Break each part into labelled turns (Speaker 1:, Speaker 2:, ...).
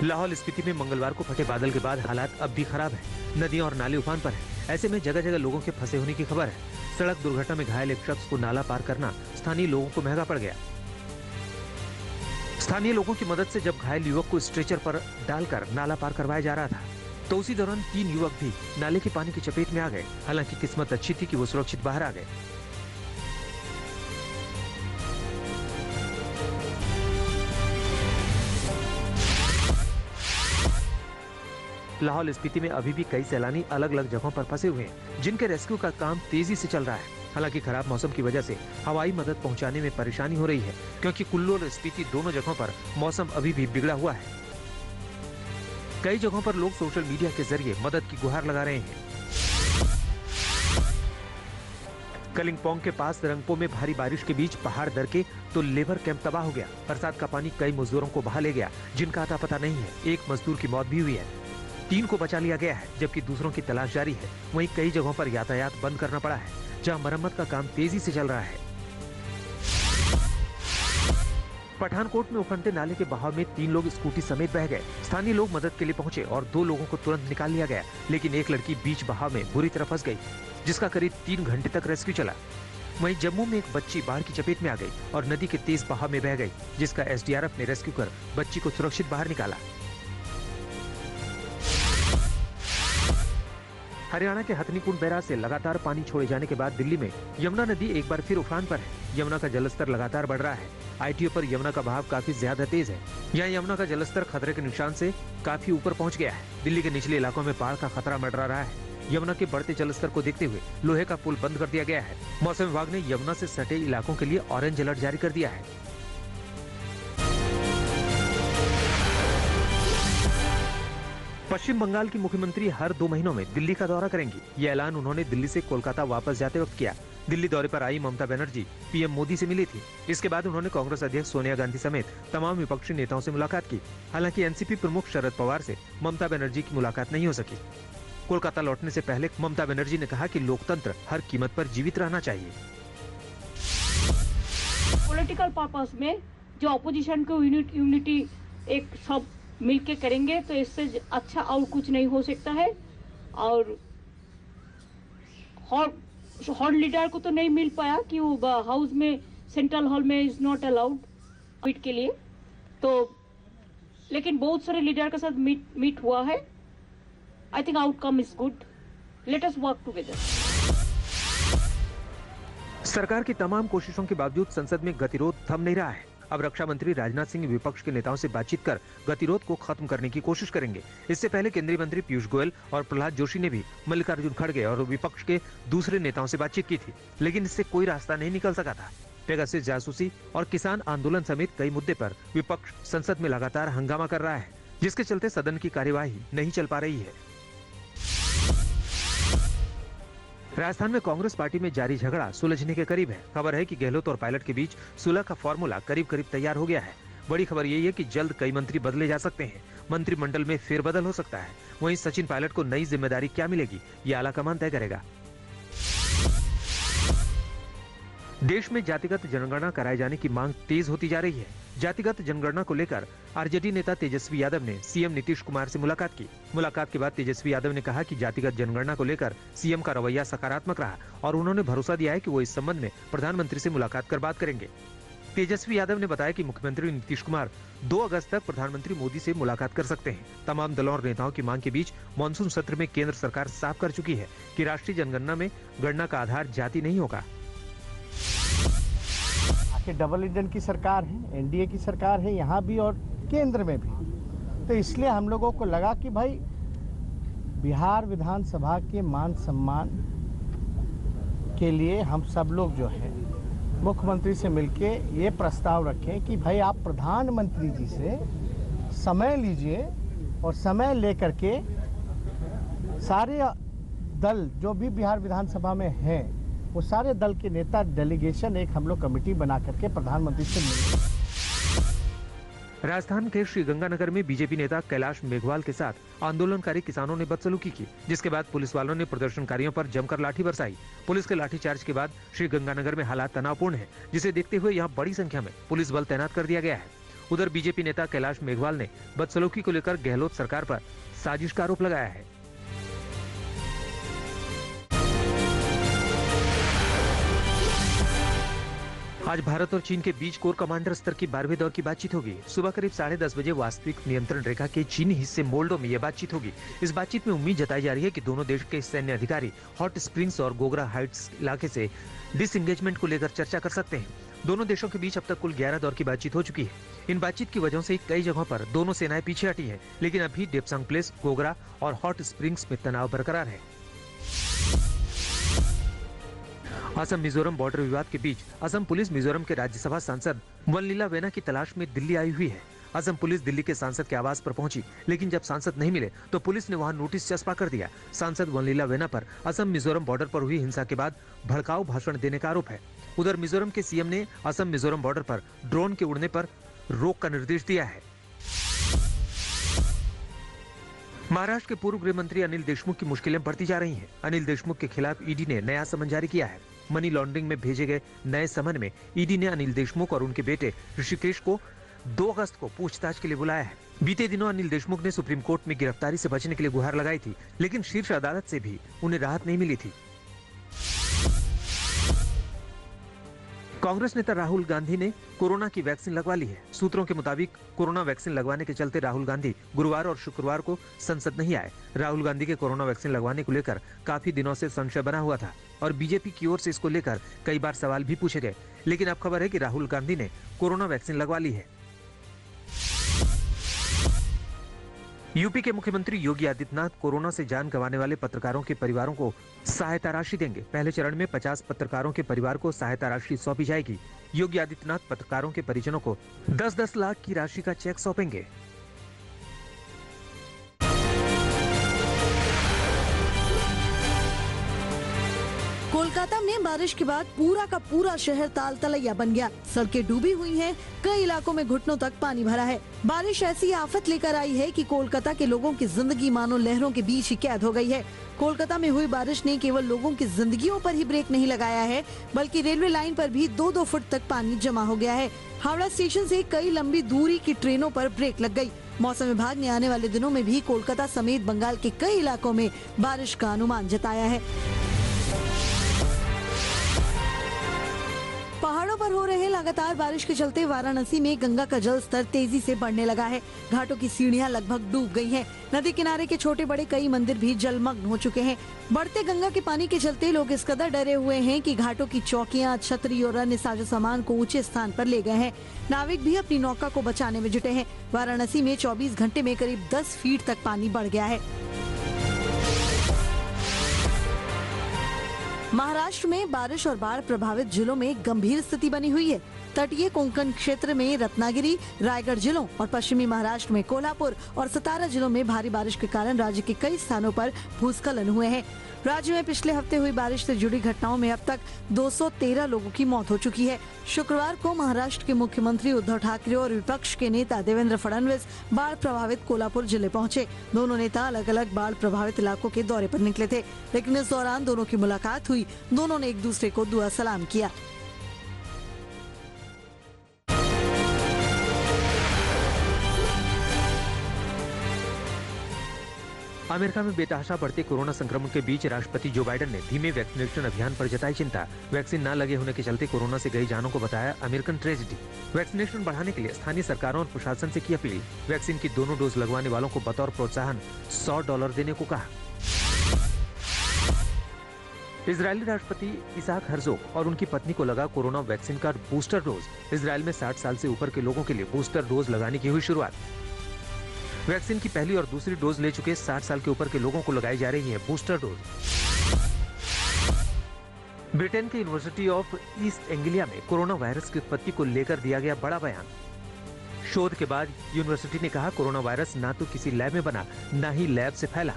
Speaker 1: लाहौल स्पीति में मंगलवार को फटे बादल के बाद हालात अब भी खराब है। नदियां और नाले उफान पर है। ऐसे में जगह जगह लोगों के फंसे होने की खबर है। सड़क दुर्घटना में घायल एक शख्स को नाला पार करना स्थानीय लोगों को महंगा पड़ गया। स्थानीय लोगों की मदद से जब घायल युवक को स्ट्रेचर पर डालकर नाला पार करवाया जा रहा था तो उसी दौरान 3 युवक भी नाले के पानी की चपेट में आ गए। हालांकि किस्मत अच्छी थी कि वो सुरक्षित बाहर आ गए। लाहौल स्पीति में अभी भी कई सैलानी अलग अलग जगहों पर फंसे हुए हैं, जिनके रेस्क्यू का काम तेजी से चल रहा है। हालांकि खराब मौसम की वजह से हवाई मदद पहुंचाने में परेशानी हो रही है, क्योंकि कुल्लू और स्पीति दोनों जगहों पर मौसम अभी भी बिगड़ा हुआ है। कई जगहों पर लोग सोशल मीडिया के जरिए मदद की गुहार लगा रहे हैं। कलिंगपोंग के पास रंगपो में भारी बारिश के बीच पहाड़ दरके तो लेबर कैंप तबाह हो गया। बरसात का पानी कई मजदूरों को बहा ले गया, जिनका अता पता नहीं है। एक मजदूर की मौत भी हुई है। 3 को बचा लिया गया है, जबकि दूसरों की तलाश जारी है। वहीं कई जगहों पर यातायात बंद करना पड़ा है, जहां मरम्मत का काम तेजी से चल रहा है। पठानकोट में उफनते नाले के बहाव में 3 लोग स्कूटी समेत बह गए। स्थानीय लोग मदद के लिए पहुंचे और 2 लोगों को तुरंत निकाल लिया गया, लेकिन एक लड़की बीच बहाव में बुरी तरह फंस गई, जिसका करीब 3 घंटे तक रेस्क्यू चला। वहीं जम्मू में एक बच्ची बाढ़ की चपेट में आ गई और नदी के तेज बहाव में बह गई, जिसका एसडीआरएफ ने रेस्क्यू कर बच्ची को सुरक्षित बाहर निकाला। हरियाणा के हथनीकुंड बैराज से लगातार पानी छोड़े जाने के बाद दिल्ली में यमुना नदी एक बार फिर उफान पर है। यमुना का जलस्तर लगातार बढ़ रहा है। आईटीओ पर यमुना का बहाव काफी ज्यादा तेज है। यहाँ यमुना का जलस्तर खतरे के निशान से काफी ऊपर पहुँच गया है। दिल्ली के निचले इलाकों में बाढ़ का खतरा मंडरा रहा है। यमुना के बढ़ते जलस्तर को देखते हुए लोहे का पुल बंद कर दिया गया है। मौसम विभाग ने यमुना से सटे इलाकों के लिए ऑरेंज अलर्ट जारी कर दिया है। पश्चिम बंगाल की मुख्यमंत्री हर 2 महीनों में दिल्ली का दौरा करेंगी। ये ऐलान उन्होंने दिल्ली से कोलकाता वापस जाते वक्त किया। दिल्ली दौरे पर आई ममता बनर्जी पीएम मोदी से मिली थी। इसके बाद उन्होंने कांग्रेस अध्यक्ष सोनिया गांधी समेत तमाम विपक्षी नेताओं से मुलाकात की। हालांकि एनसीपी प्रमुख शरद पवार से ममता बनर्जी की मुलाकात नहीं हो सकी। कोलकाता लौटने से पहले ममता बनर्जी ने कहा कि लोकतंत्र हर कीमत पर जीवित रहना चाहिए।
Speaker 2: पॉलिटिकल पर्पस में जो ऑपोजिशन को यूनिटी एक सब मिलके करेंगे तो इससे अच्छा और कुछ नहीं हो सकता है। और हॉट लीडर को तो नहीं मिल पाया कि वो हाउस में सेंट्रल हॉल में इज नॉट अलाउड मीट के लिए, तो लेकिन बहुत सारे लीडर के साथ मीट हुआ है। I think outcome is good. Let us work together.
Speaker 1: सरकार की तमाम कोशिशों के बावजूद संसद में गतिरोध थम नहीं रहा है। अब रक्षा मंत्री राजनाथ सिंह विपक्ष के नेताओं से बातचीत कर गतिरोध को खत्म करने की कोशिश करेंगे। इससे पहले केंद्रीय मंत्री पीयूष गोयल और प्रहलाद जोशी ने भी मल्लिकार्जुन खड़गे और विपक्ष के दूसरे नेताओं से बातचीत की थी, लेकिन इससे कोई रास्ता नहीं निकल सका था। पेगासस जासूसी और किसान आंदोलन समेत कई मुद्दे पर विपक्ष संसद में लगातार हंगामा कर रहा है, जिसके चलते सदन की कार्यवाही नहीं चल पा रही है। राजस्थान में कांग्रेस पार्टी में जारी झगड़ा सुलझने के करीब है। खबर है कि गहलोत और पायलट के बीच सुलह का फॉर्मूला करीब करीब तैयार हो गया है। बड़ी खबर यही है कि जल्द कई मंत्री बदले जा सकते हैं। मंत्रिमंडल में फेरबदल हो सकता है। वहीं सचिन पायलट को नई जिम्मेदारी क्या मिलेगी, ये आलाकमान तय करेगा। देश में जातिगत जनगणना कराए जाने की मांग तेज होती जा रही है। जातिगत जनगणना को लेकर आरजेडी नेता तेजस्वी यादव ने सीएम नीतीश कुमार से मुलाकात की। मुलाकात के बाद तेजस्वी यादव ने कहा कि जातिगत जनगणना को लेकर सीएम का रवैया सकारात्मक रहा और उन्होंने भरोसा दिया है कि वो इस संबंध में प्रधानमंत्री से मुलाकात कर बात करेंगे। तेजस्वी यादव ने बताया कि मुख्यमंत्री नीतीश कुमार 2 अगस्त तक प्रधानमंत्री मोदी से मुलाकात कर सकते हैं। तमाम दलों और नेताओं की मांग के बीच मानसून सत्र में केंद्र सरकार साफ कर चुकी है कि राष्ट्रीय जनगणना में गणना का आधार जाति नहीं होगा।
Speaker 3: डबल इंजन की सरकार है, एनडीए की सरकार है यहाँ भी और केंद्र में भी, तो इसलिए हम लोगों को लगा कि भाई बिहार विधानसभा के मान सम्मान के लिए हम सब लोग जो है मुख्यमंत्री से मिलके ये प्रस्ताव रखें कि भाई आप प्रधानमंत्री जी से समय लीजिए और समय लेकर के सारे दल जो भी बिहार विधानसभा में हैं वो सारे दल के नेता डेलीगेशन एक हम लोग कमेटी बना करके प्रधानमंत्री से मिले।
Speaker 1: राजस्थान के श्रीगंगानगर में बीजेपी नेता कैलाश मेघवाल के साथ आंदोलनकारी किसानों ने बदसलूकी की, जिसके बाद पुलिस वालों ने प्रदर्शनकारियों पर जमकर लाठी बरसाई। पुलिस के लाठीचार्ज के बाद श्रीगंगानगर में हालात तनावपूर्ण है, जिसे देखते हुए यहाँ बड़ी संख्या में पुलिस बल तैनात कर दिया गया है। उधर बीजेपी नेता कैलाश मेघवाल ने बदसलूकी को लेकर गहलोत सरकार पर साजिश का आरोप लगाया है। आज भारत और चीन के बीच कोर कमांडर स्तर की 12वें दौर की बातचीत होगी। सुबह करीब 10:30 बजे वास्तविक नियंत्रण रेखा के चीनी हिस्से मोल्डो में यह बातचीत होगी। इस बातचीत में उम्मीद जताई जा रही है कि दोनों देश के सैन्य अधिकारी हॉट स्प्रिंग्स और गोगरा हाइट्स इलाके से डिसएंगेजमेंट को लेकर चर्चा कर सकते हैं। दोनों देशों के बीच अब तक कुल 11 दौर की बातचीत हो चुकी है। इन बातचीत की वजह से कई जगहों पर दोनों सेनाएं पीछे हटी हैं, लेकिन अभी डेप्सांग प्लेस, गोगरा और हॉट स्प्रिंग्स में तनाव बरकरार है। असम मिजोरम बॉर्डर विवाद के बीच असम पुलिस मिजोरम के राज्यसभा सांसद वनलीला वेना की तलाश में दिल्ली आई हुई है। असम पुलिस दिल्ली के सांसद के आवास पर पहुंची, लेकिन जब सांसद नहीं मिले तो पुलिस ने वहां नोटिस चस्पा कर दिया। सांसद वनलीला वेना पर असम मिजोरम बॉर्डर पर हुई हिंसा के बाद भड़काऊ भाषण देने का आरोप है। उधर मिजोरम के सीएम ने असम मिजोरम बॉर्डर पर ड्रोन के उड़ने पर रोक का निर्देश दिया है। महाराष्ट्र के पूर्व गृह मंत्री अनिल देशमुख की मुश्किलें बढ़ती जा रही हैं। अनिल देशमुख के खिलाफ ईडी ने नया समन जारी किया है। मनी लॉन्ड्रिंग में भेजे गए नए समन में ईडी ने अनिल देशमुख और उनके बेटे ऋषिकेश को 2 अगस्त को पूछताछ के लिए बुलाया है। बीते दिनों अनिल देशमुख ने सुप्रीम कोर्ट में गिरफ्तारी से बचने के लिए गुहार लगाई थी, लेकिन शीर्ष अदालत से भी उन्हें राहत नहीं मिली थी। कांग्रेस नेता राहुल गांधी ने कोरोना की वैक्सीन लगवा ली है। सूत्रों के मुताबिक कोरोना वैक्सीन लगवाने के चलते राहुल गांधी गुरुवार और शुक्रवार को संसद नहीं आए। राहुल गांधी के कोरोना वैक्सीन लगवाने को लेकर काफी दिनों से संशय बना हुआ था और बीजेपी की ओर से इसको लेकर कई बार सवाल भी पूछे गए, लेकिन अब खबर है कि राहुल गांधी ने कोरोना वैक्सीन लगवा ली है। यूपी के मुख्यमंत्री योगी आदित्यनाथ कोरोना से जान गंवाने वाले पत्रकारों के परिवारों को सहायता राशि देंगे। पहले चरण में 50 पत्रकारों के परिवार को सहायता राशि सौंपी जाएगी। योगी आदित्यनाथ पत्रकारों के परिजनों को 10-10 लाख की राशि का चेक सौंपेंगे।
Speaker 4: कोलकाता में बारिश के बाद पूरा का पूरा शहर ताल तलैया बन गया। सड़कें डूबी हुई हैं, कई इलाकों में घुटनों तक पानी भरा है। बारिश ऐसी आफत लेकर आई है कि कोलकाता के लोगों की जिंदगी मानो लहरों के बीच ही कैद हो गई है। कोलकाता में हुई बारिश ने केवल लोगों की जिंदगियों पर ही ब्रेक नहीं लगाया है, बल्कि रेलवे लाइन पर भी 2-2 फुट तक पानी जमा हो गया है। हावड़ा स्टेशन से कई लंबी दूरी की ट्रेनों पर ब्रेक लग गई। मौसम विभाग ने आने वाले दिनों में भी कोलकाता समेत बंगाल के कई इलाकों में बारिश का अनुमान जताया है। पहाड़ों पर हो रहे लगातार बारिश के चलते वाराणसी में गंगा का जल स्तर तेजी से बढ़ने लगा है। घाटों की सीढ़ियां लगभग डूब गई हैं। नदी किनारे के छोटे बड़े कई मंदिर भी जलमग्न हो चुके हैं। बढ़ते गंगा के पानी के चलते लोग इस कदर डरे हुए हैं कि घाटों की चौकियां, छतरी और अन्य साजो सामान को ऊंचे स्थान पर ले गए हैं। नाविक भी अपनी नौका को बचाने में जुटे हैं। वाराणसी में 24 घंटे में करीब 10 फीट तक पानी बढ़ गया है। महाराष्ट्र में बारिश और बाढ़ प्रभावित जिलों में गंभीर स्थिति बनी हुई है। तटीय कोंकण क्षेत्र में रत्नागिरी, रायगढ़ जिलों और पश्चिमी महाराष्ट्र में कोल्हापुर और सतारा जिलों में भारी बारिश के कारण राज्य के कई स्थानों पर भूस्खलन हुए हैं। राज्य में पिछले हफ्ते हुई बारिश से जुड़ी घटनाओं में अब तक 213 लोगों की मौत हो चुकी है। शुक्रवार को महाराष्ट्र के मुख्यमंत्री उद्धव ठाकरे और विपक्ष के नेता देवेंद्र फडणवीस बाढ़ प्रभावित कोल्हापुर जिले पहुंचे। दोनों नेता अलग अलग बाढ़ प्रभावित इलाकों के दौरे पर निकले थे, लेकिन इस दौरान दोनों की मुलाकात हुई। दोनों ने एक दूसरे को दुआ सलाम किया।
Speaker 1: अमेरिका में बेतहाशा बढ़ते कोरोना संक्रमण के बीच राष्ट्रपति जो बाइडेन ने धीमे वैक्सीनेशन अभियान पर जताई चिंता। वैक्सीन न लगे होने के चलते कोरोना से गई जानों को बताया अमेरिकन ट्रेजेडी। वैक्सीनेशन बढ़ाने के लिए स्थानीय सरकारों और प्रशासन से की अपील। वैक्सीन की दोनों डोज लगवाने वालों को बतौर प्रोत्साहन $100 देने को कहा। इजरायली राष्ट्रपति इसाक हर्जोग और उनकी पत्नी को लगा कोरोना वैक्सीन का बूस्टर डोज। इजरायल में 60 साल से ऊपर के लोगों के लिए बूस्टर डोज लगाने की हुई शुरुआत। वैक्सीन की पहली और दूसरी डोज ले चुके 60 साल के ऊपर के लोगों को लगाई जा रही है बूस्टर डोज। ब्रिटेन के यूनिवर्सिटी ऑफ ईस्ट एंग्लिया में कोरोना वायरस की उत्पत्ति को लेकर दिया गया बड़ा बयान। शोध के बाद यूनिवर्सिटी ने कहा कोरोना वायरस ना तो किसी लैब में बना, ना ही लैब से फैला।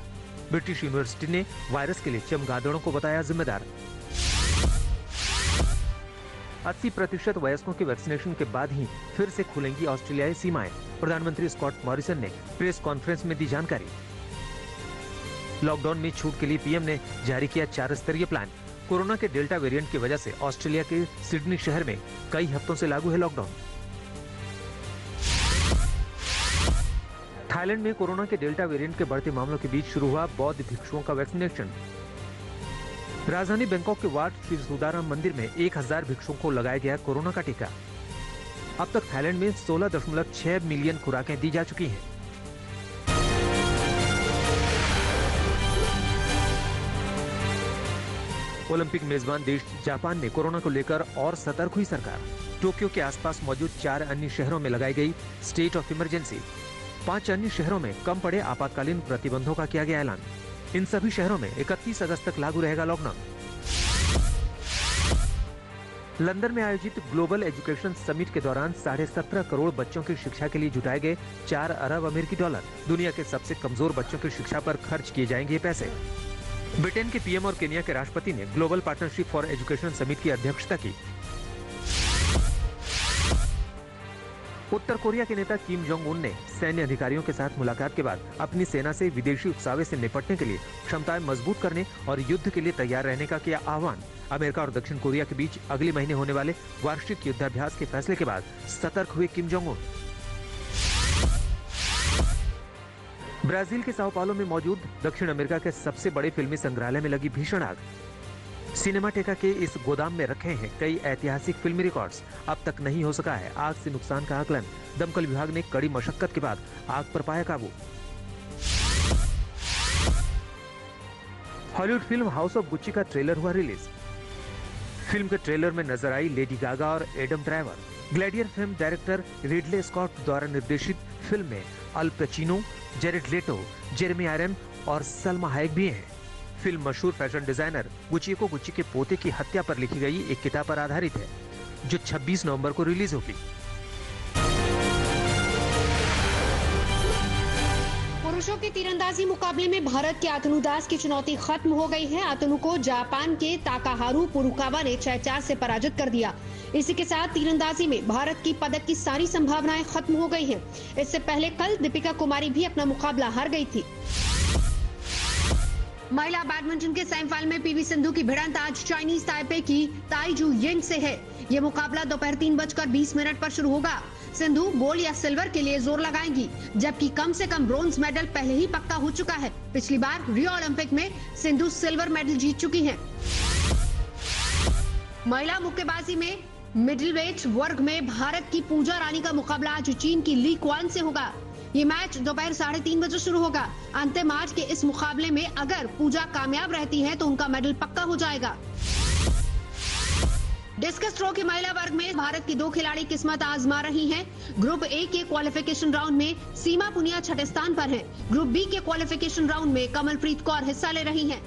Speaker 1: ब्रिटिश यूनिवर्सिटी ने वायरस के लिए चमगादड़ों को बताया जिम्मेदार। 80% वयस्कों के वैक्सीनेशन के बाद ही फिर से खुलेंगी ऑस्ट्रेलियाई सीमाएं। प्रधानमंत्री स्कॉट मॉरिसन ने प्रेस कॉन्फ्रेंस में दी जानकारी। लॉकडाउन में छूट के लिए पीएम ने जारी किया 4 स्तरीय प्लान। कोरोना के डेल्टा वेरिएंट की वजह से ऑस्ट्रेलिया के सिडनी शहर में कई हफ्तों से लागू है लॉकडाउन। थाईलैंड में कोरोना के डेल्टा वेरिएंट के बढ़ते मामलों के बीच शुरू हुआ बौद्ध भिक्षुओं का वैक्सीनेशन। राजधानी बैंकॉक के वाट श्री सुदाराम मंदिर में 1000 भिक्षुओं को लगाया गया कोरोना का टीका। अब तक थाईलैंड में 16.6 मिलियन खुराकें दी जा चुकी हैं। ओलंपिक मेजबान देश जापान में कोरोना को लेकर और सतर्क हुई सरकार। टोक्यो के आसपास मौजूद 4 अन्य शहरों में लगाई गई स्टेट ऑफ इमरजेंसी। 5 अन्य शहरों में कम पड़े आपातकालीन प्रतिबंधों का किया गया ऐलान। इन सभी शहरों में 31 अगस्त तक लागू रहेगा लॉकडाउन। लंदन में आयोजित ग्लोबल एजुकेशन समिट के दौरान 17.5 करोड़ बच्चों की शिक्षा के लिए जुटाए गए 4 अरब अमेरिकी डॉलर। दुनिया के सबसे कमजोर बच्चों की शिक्षा पर खर्च किए जाएंगे ये पैसे। ब्रिटेन के पीएम और केन्या के राष्ट्रपति ने global partnership for education summit की अध्यक्षता की। उत्तर कोरिया के नेता किम जोंग उन ने सैन्य अधिकारियों के साथ मुलाकात के बाद अपनी सेना से विदेशी उकसावे से निपटने के लिए क्षमताएं मजबूत करने और युद्ध के लिए तैयार रहने का किया आह्वान। अमेरिका और दक्षिण कोरिया के बीच अगले महीने होने वाले वार्षिक युद्धाभ्यास के फैसले के बाद सतर्क हुए किम जोंग उन। ब्राजील के साओ पाउलो में मौजूद दक्षिण अमेरिका के सबसे बड़े फिल्मी संग्रहालय में लगी भीषण आग। सिनेमाटेका के इस गोदाम में रखे हैं कई ऐतिहासिक फिल्मी रिकॉर्ड्स। अब तक नहीं हो सका है आग से नुकसान का आकलन। दमकल विभाग ने कड़ी मशक्कत के बाद आग पर पाया काबू। Hollywood film House of Gucci का ट्रेलर हुआ रिलीज। फिल्म के ट्रेलर में नजर आई लेडी गागा और Adam Driver. Gladiator film director Ridley Scott द्वारा निर्देशित फिल्म में Al Pacino, Jared Leto, Jeremy Irons और सलमा हायक भी हैं। फिल्म मशहूर फैशन डिजाइनर गुच्ची को गुच्ची के पोते की हत्या पर लिखी गई एक किताब पर आधारित है, जो 26 नवंबर को रिलीज होगी।
Speaker 5: पुरुषों के तीरंदाजी मुकाबले में भारत के अतनु दास की चुनौती खत्म हो गई है। अतनु को जापान के ताकाहारू फुरुकावा ने 6-4 से पराजित कर दिया। इसी के साथ तीरंदाजी में भारत की पदक की सारी संभावनाएं खत्म हो गई हैं। इससे पहले कल दीपिका कुमारी भी अपना मुकाबला हार गई थी। महिला बैडमिंटन के सेमीफाइनल में पीवी सिंधु की भिड़ंत आज चाइनीज ताइपे की ताइजू यिंग से है। ये मुकाबला दोपहर 3:20 पर शुरू होगा। सिंधु गोल्ड या सिल्वर के लिए जोर लगाएंगी, जबकि कम से कम ब्रोंज मेडल पहले ही पक्का हो चुका है। पिछली बार रियो ओलंपिक में सिंधु सिल्वर मेडल जीत चुकी हैं। महिला मुक्केबाजी में मिडिलवेट वर्ग में भारत की पूजा रानी का मुकाबला आज चीन की ली क्वान से होगा। ये मैच दोपहर 3:30 बजे शुरू होगा। अंतिम आज के इस मुकाबले में अगर पूजा कामयाब रहती है तो उनका मेडल पक्का हो जाएगा। डिस्कस थ्रो के महिला वर्ग में भारत की 2 खिलाड़ी किस्मत आजमा रही हैं। ग्रुप ए के क्वालिफिकेशन राउंड में सीमा पुनिया 6ठे स्थान पर हैं। ग्रुप बी के क्वालिफिकेशन राउंड में कमलप्रीत कौर हिस्सा ले रही हैं।